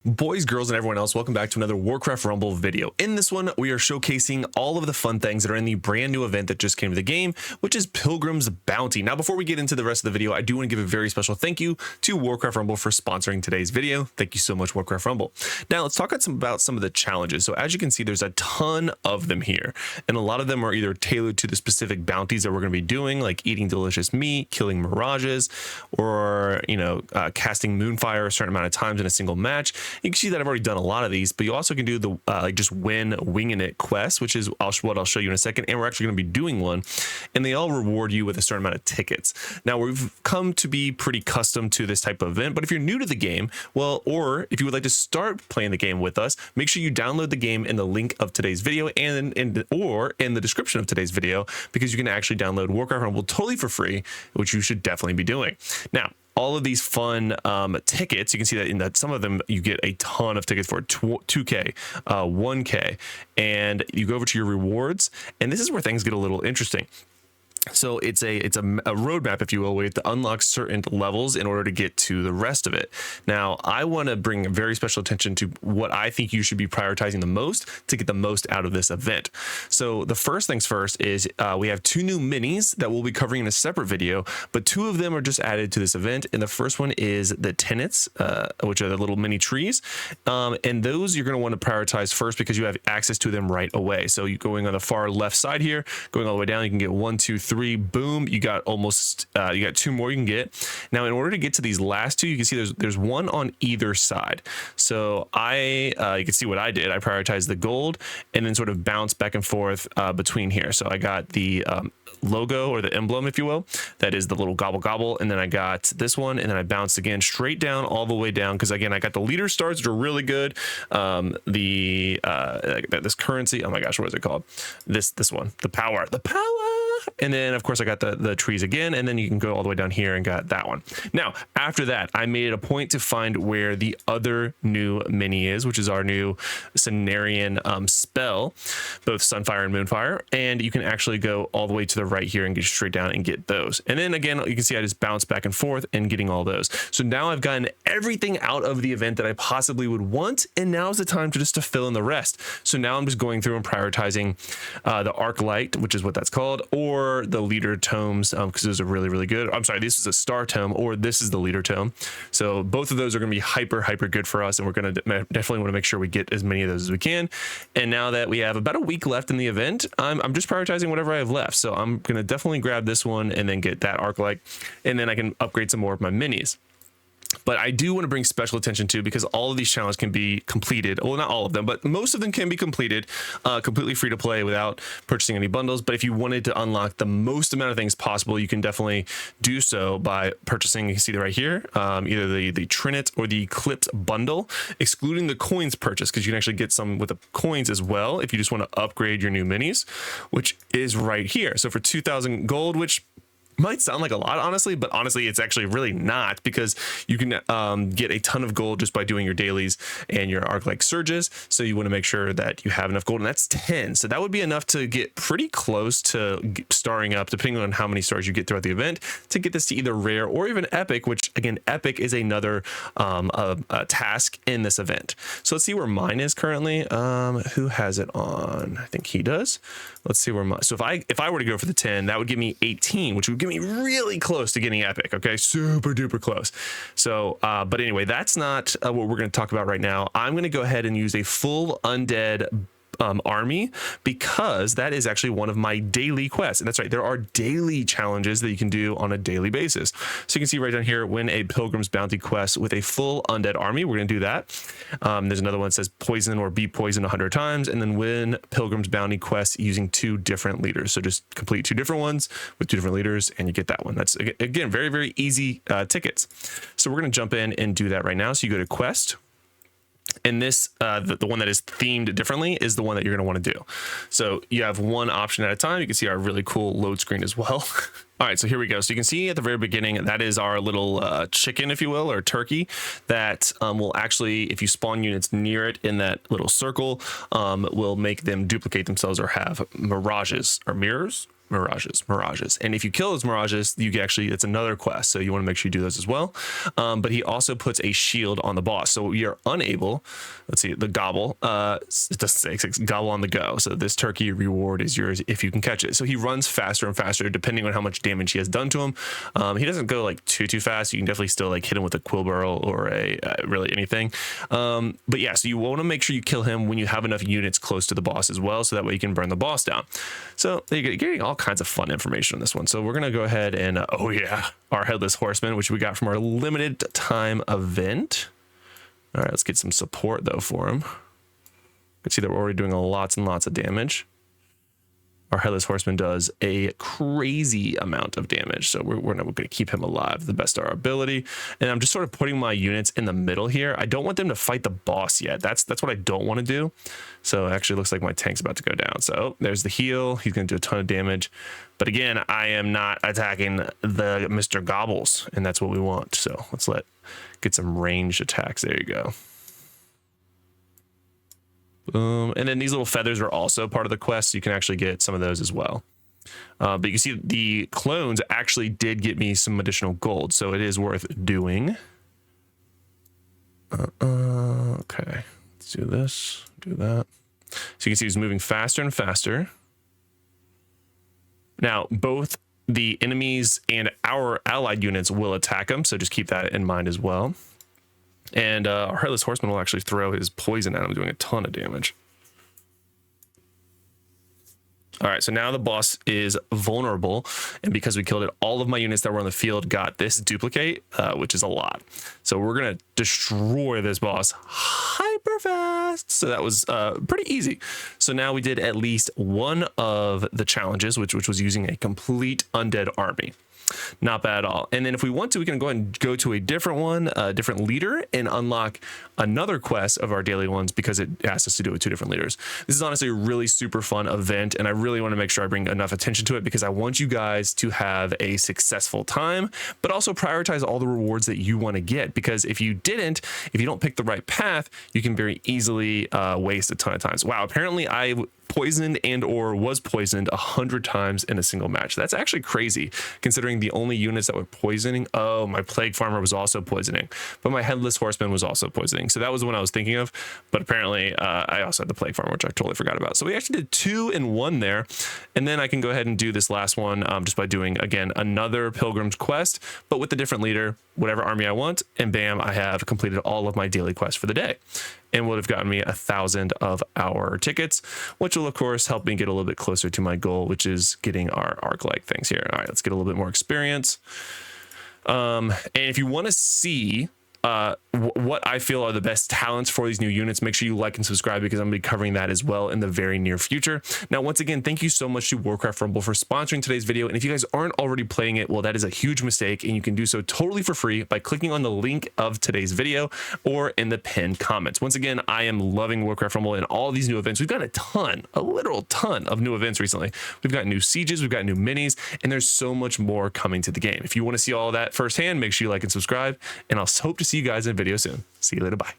Boys, girls, and everyone else, welcome back to another Warcraft Rumble video. In this one, we are showcasing all of the fun things that are in the brand new event that just came to the game, which is Pilgrim's Bounty. Now, before we get into the rest of the video, I do want to give a very special thank you to Warcraft Rumble for sponsoring today's video. Thank you so much, Warcraft Rumble. Now, let's talk about some of the challenges. So as you can see, there's a ton of them here, and a lot of them are either tailored to the specific bounties that we're going to be doing, like eating delicious meat, killing mirages, or, casting Moonfire a certain amount of times in a single match. You can see that I've already done a lot of these, but you also can do the just win winging it quest, which is what I'll show you in a second. And we're actually going to be doing one, and they all reward you with a certain amount of tickets. Now, we've come to be pretty accustomed to this type of event, but if you're new to the game, well, or if you would like to start playing the game with us, make sure you download the game in the link of today's video or in the description of today's video, because you can actually download Warcraft Rumble totally for free, which you should definitely be doing. Now, all of these fun tickets, you can see that in that some of them you get a ton of tickets for 2K, 1K, and you go over to your rewards, and this is where things get a little interesting. So it's a roadmap, if you will, where you have to unlock certain levels in order to get to the rest of it. Now, I want to bring very special attention to what I think you should be prioritizing the most to get the most out of this event. So the first things first is we have 2 new minis that we'll be covering in a separate video, but 2 of them are just added to this event. And the first one is the tenets, which are the little mini trees. And those you're going to want to prioritize first because you have access to them right away. So you're going on the far left side here, going all the way down, you can get 1, 2, 3, boom, you got almost you got 2 more you can get. Now, in order to get to these last 2, you can see there's one on either side. So you can see what I did. I prioritized the gold and then sort of bounced back and forth between here. So I got the logo, or the emblem, if you will, that is the little gobble, and then I got this one, and then I bounced again straight down all the way down, because again I got the leader stars, which are really good. This currency, oh my gosh, what is it called? This one, the power. And then of course I got the trees again, and then you can go all the way down here and got that one. Now, after that, I made it a point to find where the other new mini is, which is our new Cenarian spell, both Sunfire and Moonfire, and you can actually go all the way to the right here and get straight down and get those. And then again, you can see I just bounce back and forth and getting all those. So now I've gotten everything out of the event that I possibly would want, and now's the time to fill in the rest. So now I'm just going through and prioritizing the Arc Light, which is what that's called, or the leader tomes, because those are really, really good. I'm sorry, this is a star tome, or this is the leader tome. So both of those are going to be hyper good for us, and we're going to definitely want to make sure we get as many of those as we can. And now that we have about a week left in the event, I'm just prioritizing whatever I have left. So I'm going to definitely grab this one and then get that Arc Light, and then I can upgrade some more of my minis. But I do want to bring special attention to, because all of these challenges can be completed. Well, not all of them, but most of them can be completed completely free to play without purchasing any bundles. But if you wanted to unlock the most amount of things possible, you can definitely do so by purchasing, you can see right here, either the Trinit or the Eclipse bundle, excluding the coins purchase, because you can actually get some with the coins as well if you just want to upgrade your new minis, which is right here. So for 2,000 gold, which might sound like a lot, honestly, but honestly it's actually really not, because you can get a ton of gold just by doing your dailies and your arc-like surges. So you want to make sure that you have enough gold, and that's 10. So that would be enough to get pretty close to starring up, depending on how many stars you get throughout the event, to get this to either rare or even epic, which again, epic is another task in this event. So let's see where mine is currently. Who has it on? I think he does. Let's see where mine. So if I were to go for the 10, that would give me 18, which would give me really close to getting epic. Okay, super duper close. So but anyway, that's not what we're going to talk about right now. I'm going to go ahead and use a full undead army, because that is actually one of my daily quests. And that's right, there are daily challenges that you can do on a daily basis. So you can see right down here, win a Pilgrim's Bounty quest with a full undead army. We're going to do that. There's another one that says poison or be poisoned 100 times, and then win Pilgrim's Bounty quest using 2 different leaders. So just complete 2 different ones with 2 different leaders, and you get that one. That's again very easy tickets. So we're going to jump in and do that right now. So you go to quest, and this the one that is themed differently is the one that you're going to want to do. So you have one option at a time. You can see our really cool load screen as well. All right, so here we go. So you can see at the very beginning, that is our little chicken, if you will, or turkey, that will actually, if you spawn units near it in that little circle, will make them duplicate themselves or have mirages or mirrors. mirages. And if you kill those mirages, you can actually, it's another quest. So you want to make sure you do those as well. But he also puts a shield on the boss. So you're unable, let's see, the gobble, it doesn't say, it's gobble on the go. So this turkey reward is yours if you can catch it. So he runs faster and faster depending on how much damage he has done to him. He doesn't go like too fast. You can definitely still like hit him with a quill barrel or a really anything. But yeah, so you want to make sure you kill him when you have enough units close to the boss as well, so that way you can burn the boss down. So you're getting all kinds of fun information on this one. So we're gonna go ahead and oh yeah, our headless horseman, which we got from our limited time event. All right, let's get some support though for him. You can see that we're already doing lots and lots of damage. Our headless horseman does a crazy amount of damage, so we're going to keep him alive the best of our ability. And I'm just sort of putting my units in the middle here. I don't want them to fight the boss yet. That's what I don't want to do. So it actually looks like my tank's about to go down. So there's the heal. He's going to do a ton of damage. But again, I am not attacking the Mr. Gobbles, and that's what we want. So let's get some ranged attacks. There you go. Boom. And then these little feathers are also part of the quest, so you can actually get some of those as well. But you can see the clones actually did get me some additional gold, so it is worth doing. Okay, let's do this, do that. So you can see he's moving faster and faster. Now, both the enemies and our allied units will attack him, so just keep that in mind as well. And our headless horseman will actually throw his poison at him, doing a ton of damage. All right, so now the boss is vulnerable, and because we killed it, all of my units that were on the field got this duplicate, which is a lot. So we're gonna destroy this boss hyper fast. So that was pretty easy. So now we did at least one of the challenges, which was using a complete undead army. Not bad at all. And then if we want to, we can go ahead and go to a different one, a different leader, and unlock another quest of our daily ones because it asks us to do it with 2 different leaders. This is honestly a really super fun event, and I really want to make sure I bring enough attention to it because I want you guys to have a successful time, but also prioritize all the rewards that you want to get, because if you don't pick the right path, you can very easily waste a ton of times. Wow, apparently I poisoned and or was poisoned 100 times in a single match. That's actually crazy considering the only units that were poisoning. Oh, my plague farmer was also poisoning, but my headless horseman was also poisoning. So that was the one I was thinking of, but apparently I also had the plague farmer, which I totally forgot about. So we actually did 2 in 1 there. And then I can go ahead and do this last one just by doing, again, another Pilgrim's quest, but with a different leader, whatever army I want, and bam, I have completed all of my daily quests for the day, and would have gotten me 1,000 of our tickets, which will of course help me get a little bit closer to my goal, which is getting our arc-like things here. All right, let's get a little bit more experience. And if you want to see what I feel are the best talents for these new units, make sure you like and subscribe because I'm going to be covering that as well in the very near future. Now, once again, thank you so much to Warcraft Rumble for sponsoring today's video. And if you guys aren't already playing it, well, that is a huge mistake, and you can do so totally for free by clicking on the link of today's video or in the pinned comments. Once again, I am loving Warcraft Rumble and all these new events. We've got a literal ton of new events recently. We've got new sieges, we've got new minis, and there's so much more coming to the game. If you want to see all of that firsthand, make sure you like and subscribe, and I'll hope to see you guys in a video soon. See you later. Bye.